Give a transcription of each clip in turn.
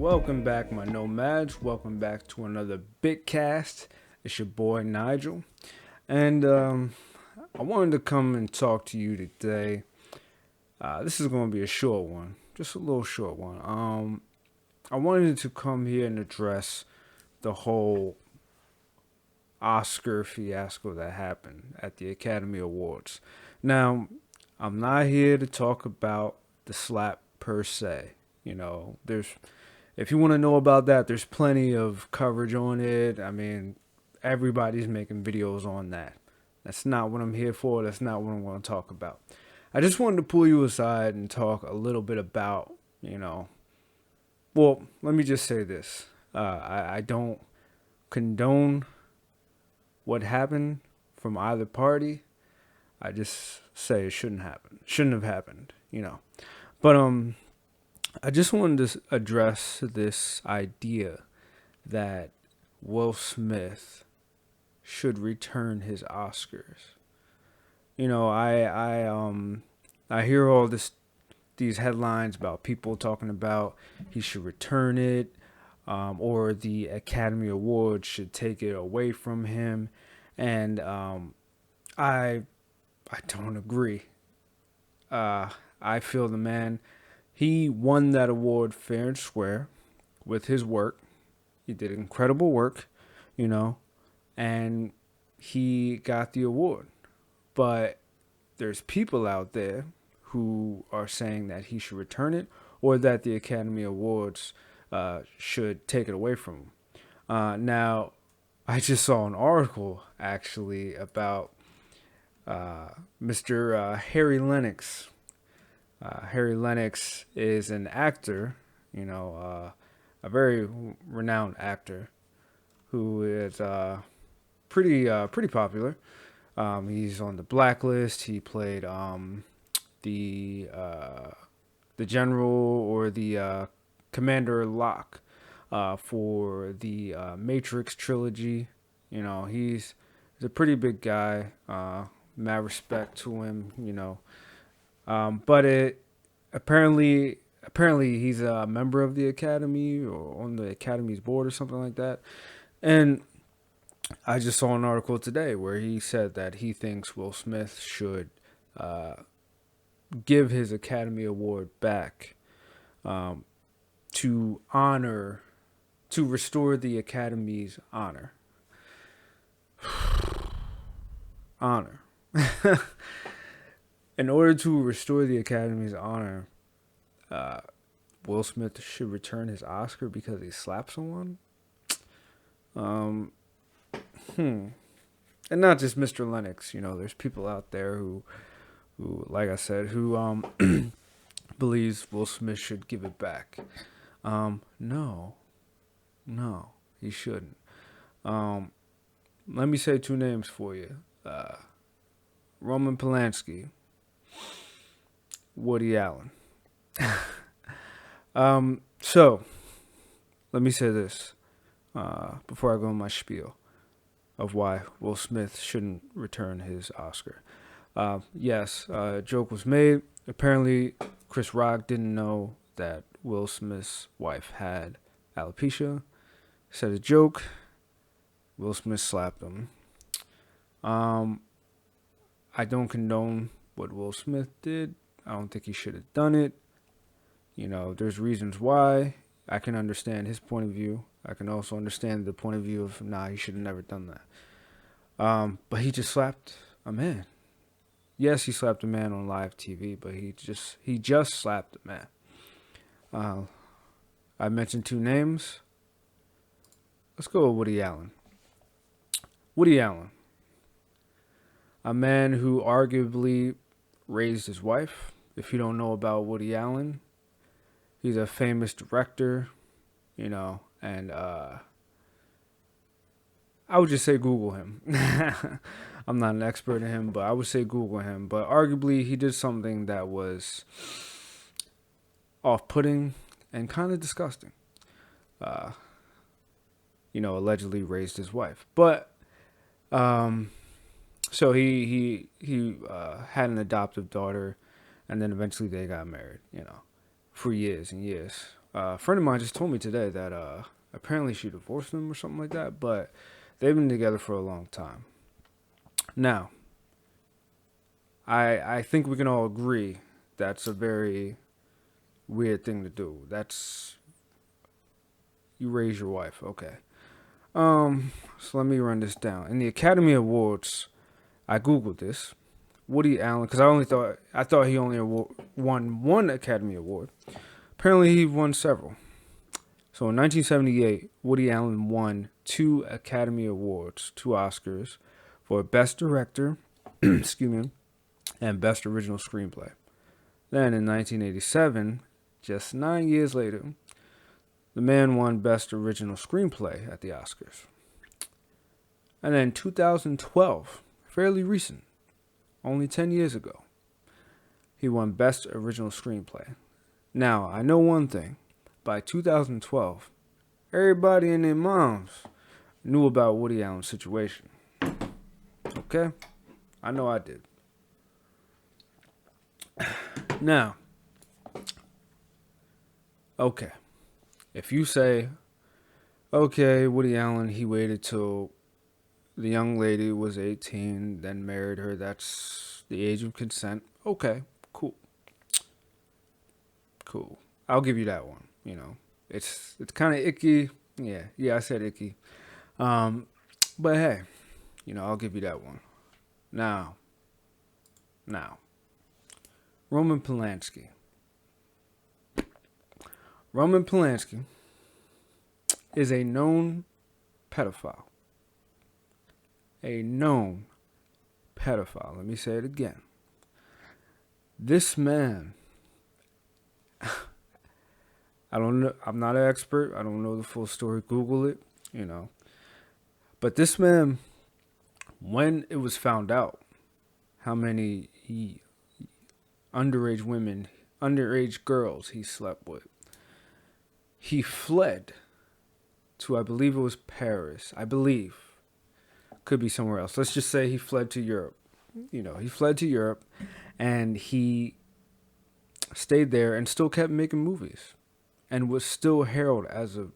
Welcome back, my nomads. Welcome back to another Bitcast. It's your boy Nigel, and I wanted to come and talk to you today. This is going to be a short one, just a little short one. I wanted to come here and address the whole Oscar fiasco that happened at the Academy Awards. Now, I'm not here to talk about the slap per se. If you want to know about that, there's plenty of coverage on it. I mean, everybody's making videos on that. That's not what I'm here for. That's not what I'm going to talk about. I just wanted to pull you aside and talk a little bit about, well, let me just say this. I don't condone what happened from either party. I just say it shouldn't happen. Shouldn't have happened. But I just wanted to address this idea that Will Smith should return his Oscars. I hear all these headlines about people talking about he should return it, or the Academy Awards should take it away from him, and I don't agree. I feel the man. He won that award fair and square with his work. He did incredible work, and he got the award. But there's people out there who are saying that he should return it or that the Academy Awards should take it away from him. Now, I just saw an article actually about Mr. Harry Lennox. Harry Lennox is an actor, a very renowned actor who is pretty popular. He's on the Blacklist. He played the general or the Commander Locke for the Matrix trilogy. He's a pretty big guy. Mad respect to him. But apparently he's a member of the Academy or on the Academy's board or something like that. And I just saw an article today where he said that he thinks Will Smith should give his Academy Award back to restore the Academy's honor. Honor. In order to restore the Academy's honor, Will Smith should return his Oscar because he slapped someone. And not just Mr. Lennox. There's people out there who, like I said, who believes Will Smith should give it back. No, he shouldn't. Let me say two names for you: Roman Polanski, Woody Allen. So let me say this before I go on my spiel of why Will Smith shouldn't return his Oscar. Yes, a joke was made. Apparently, Chris Rock didn't know that Will Smith's wife had alopecia. Said a joke. Will Smith slapped him. I don't condone what Will Smith did. I don't think he should have done it. There's reasons why. I can understand his point of view. I can also understand the point of view of, he should have never done that. But he just slapped a man. Yes, he slapped a man on live TV, but he just slapped a man. I mentioned two names. Let's go with Woody Allen. Woody Allen. A man who arguably raised his wife. If you don't know about Woody Allen, he's a famous director, and I would just say Google him. I'm not an expert in him, but I would say Google him. But arguably, he did something that was off-putting and kind of disgusting. Allegedly raised his wife. But so he had an adoptive daughter, and then eventually they got married. For years and years. A friend of mine just told me today that apparently she divorced him or something like that, but they've been together for a long time. Now, I think we can all agree that's a very weird thing to do. That's you raise your wife, okay. So let me run this down. In the Academy Awards, I googled this. Woody Allen, because I thought he only won one Academy Award. Apparently, he won several. So in 1978, Woody Allen won 2 Academy Awards, 2 Oscars, for Best Director, excuse me, and Best Original Screenplay. Then in 1987, just 9 years later, the man won Best Original Screenplay at the Oscars. And then 2012, fairly recent, only 10 years ago, he won Best Original Screenplay. Now, I know one thing. By 2012, everybody and their moms knew about Woody Allen's situation. Okay? I know I did. Now, okay. If you say, okay, Woody Allen, he waited till the young lady was 18, then married her, that's the age of consent. Okay, cool. Cool. I'll give you that one. You know, it's kind of icky. Yeah, I said icky. But hey, I'll give you that one. Now, Roman Polanski. Roman Polanski is a known pedophile. A known pedophile. Let me say it again. This man, I don't know. I'm not an expert. I don't know the full story. Google it, But this man, when it was found out how many underage girls he slept with, he fled to, I believe it was Paris. I believe. Could be somewhere else. Let's just say he fled to Europe. He fled to Europe and he stayed there and still kept making movies. And was still heralded as a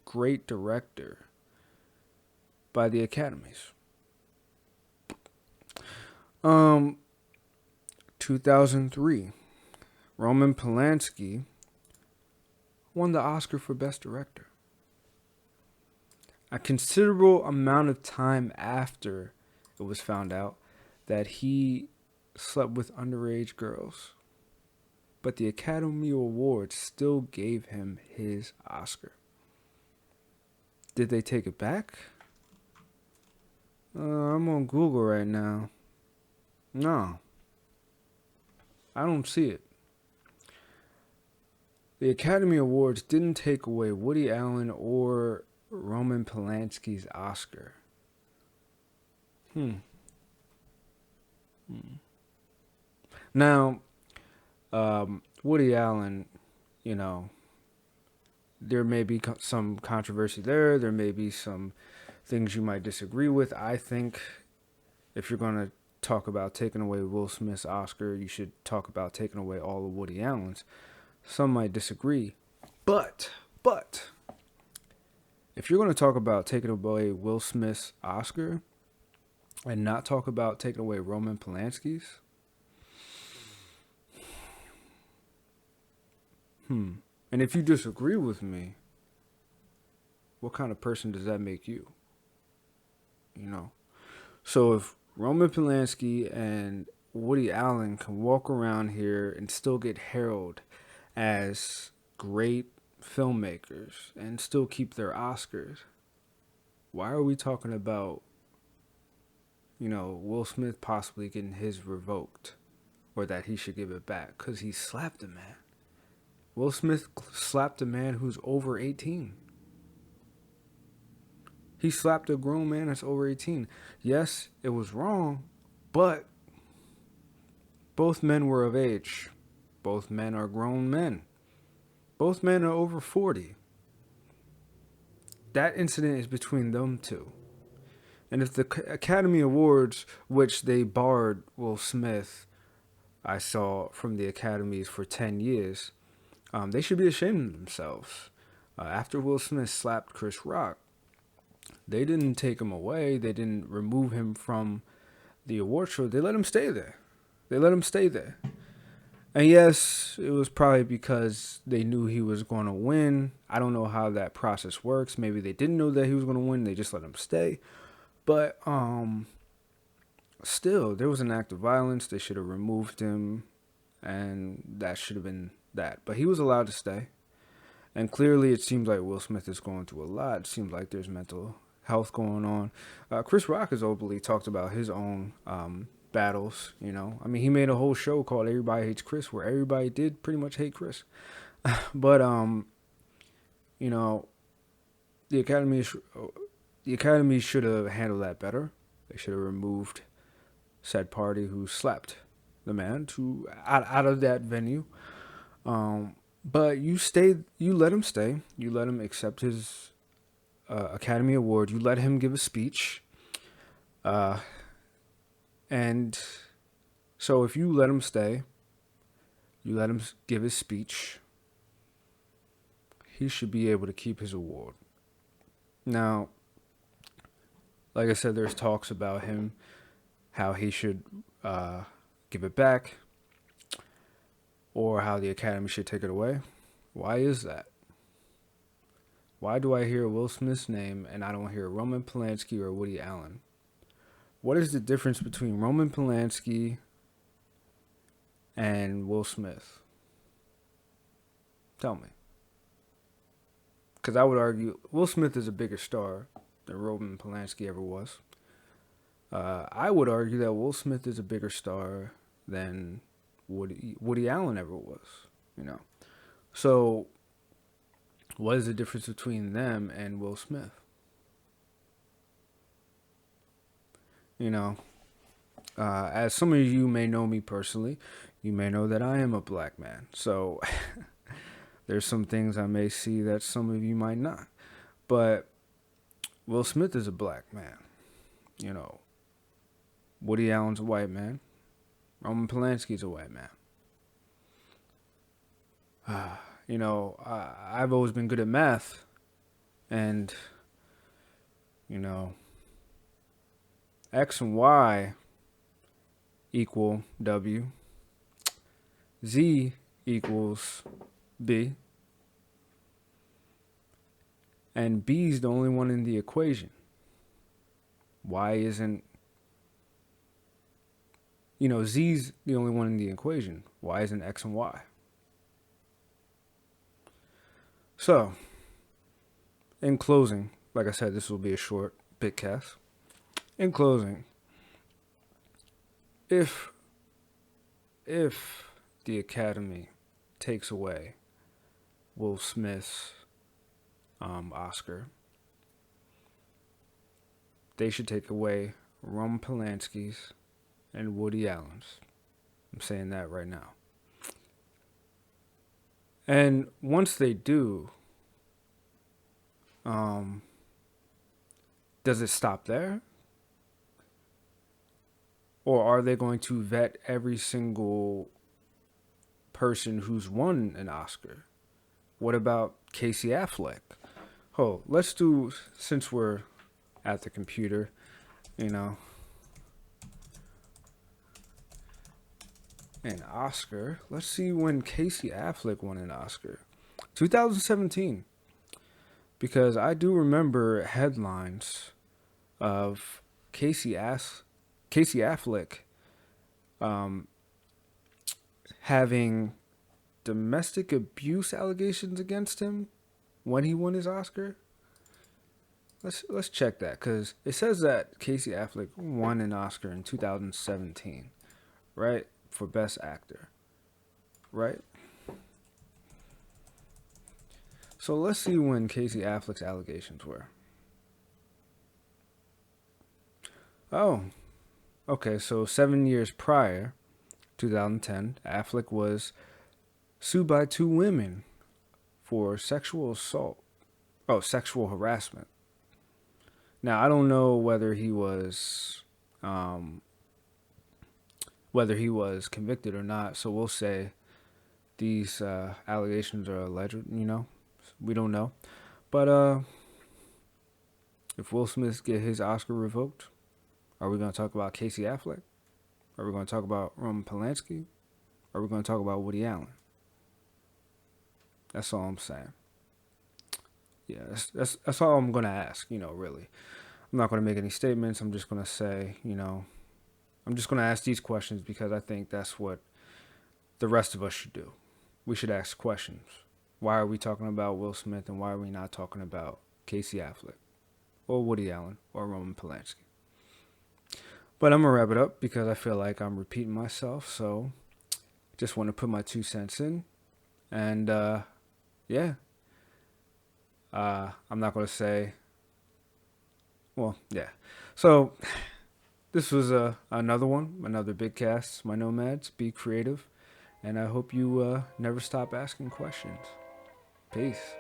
great director by the academies. 2003, Roman Polanski won the Oscar for Best Director. A considerable amount of time after it was found out that he slept with underage girls. But the Academy Awards still gave him his Oscar. Did they take it back? I'm on Google right now. No. I don't see it. The Academy Awards didn't take away Woody Allen or Roman Polanski's Oscar. Now, Woody Allen, there may be some controversy there. There may be some things you might disagree with. I think if you're going to talk about taking away Will Smith's Oscar, you should talk about taking away all of Woody Allen's. Some might disagree. But, if you're going to talk about taking away Will Smith's Oscar and not talk about taking away Roman Polanski's, and if you disagree with me, what kind of person does that make you? So if Roman Polanski and Woody Allen can walk around here and still get heralded as great filmmakers and still keep their Oscars, why are we talking about, Will Smith possibly getting his revoked or that he should give it back because he slapped a man? Will Smith slapped a man who's over 18. He slapped a grown man that's over 18. Yes, it was wrong, but both men were of age. Both men are grown men. Both men are over 40. That incident is between them two. And if the Academy Awards, which they barred Will Smith, I saw from the Academies for 10 years, They should be ashamed of themselves. After Will Smith slapped Chris Rock, they didn't take him away. They didn't remove him from the award show. They let him stay there. They let him stay there. And yes, it was probably because they knew he was going to win. I don't know how that process works. Maybe they didn't know that he was going to win. They just let him stay. But still, there was an act of violence. They should have removed him, and that should have been that. But he was allowed to stay. And clearly, it seems like Will Smith is going through a lot. It seems like there's mental health going on. Chris Rock has openly talked about his own battles. You know, I mean, he made a whole show called "Everybody Hates Chris," where everybody did pretty much hate Chris. But you know, the Academy should have handled that better. They should have removed said party who slapped the man to out of that venue. But you let him stay. You let him accept his Academy Award. You let him give a speech. And so if you let him stay, you let him give his speech, he should be able to keep his award. Now, like I said, there's talks about him, how he should give it back, or how the Academy should take it away. Why is that? Why do I hear Will Smith's name and I don't hear Roman Polanski or Woody Allen? What is the difference between Roman Polanski and Will Smith? Tell me. Because I would argue Will Smith is a bigger star than Roman Polanski ever was. I would argue that Will Smith is a bigger star than Woody Allen ever was. You know, so what is the difference between them and Will Smith? You know, as some of you may know me personally, you may know that I am a black man. So there's some things I may see that some of you might not. But Will Smith is a black man. You know, Woody Allen's a white man. Roman Polanski's a white man. You know, I've always been good at math. And, you know, X and Y equal W. Z equals B. And B's the only one in the equation. Y isn't, you know, Z's the only one in the equation. Y isn't X and Y. So, in closing, like I said, this will be a short Bitcast. In closing, if the Academy takes away Will Smith's Oscar, they should take away Roman Polanski's and Woody Allen's. I'm saying that right now. And once they do, does it stop there? Or are they going to vet every single person who's won an Oscar? What about Casey Affleck? Oh, let's do, since we're at the computer, you know, an Oscar. Let's see when Casey Affleck won an Oscar. 2017. Because I do remember headlines of Casey Affleck having domestic abuse allegations against him when he won his Oscar. Let's check that, because it says that Casey Affleck won an Oscar in 2017, right, for Best Actor, right? So let's see when Casey Affleck's allegations were. Oh, okay, so 7 years prior, 2010, Affleck was sued by 2 women for sexual harassment. Now, I don't know whether he was convicted or not, so we'll say these allegations are alleged. We don't know. But if Will Smith get his Oscar revoked, are we going to talk about Casey Affleck? Are we going to talk about Roman Polanski? Are we going to talk about Woody Allen? That's all I'm saying. Yeah, that's all I'm going to ask, really. I'm not going to make any statements. I'm just going to say, I'm just going to ask these questions because I think that's what the rest of us should do. We should ask questions. Why are we talking about Will Smith and why are we not talking about Casey Affleck or Woody Allen or Roman Polanski? But I'm going to wrap it up because I feel like I'm repeating myself. So just want to put my 2 cents in. And yeah, I'm not going to say, well, yeah. So this was another Bitcast. My Nomads, be creative. And I hope you never stop asking questions. Peace.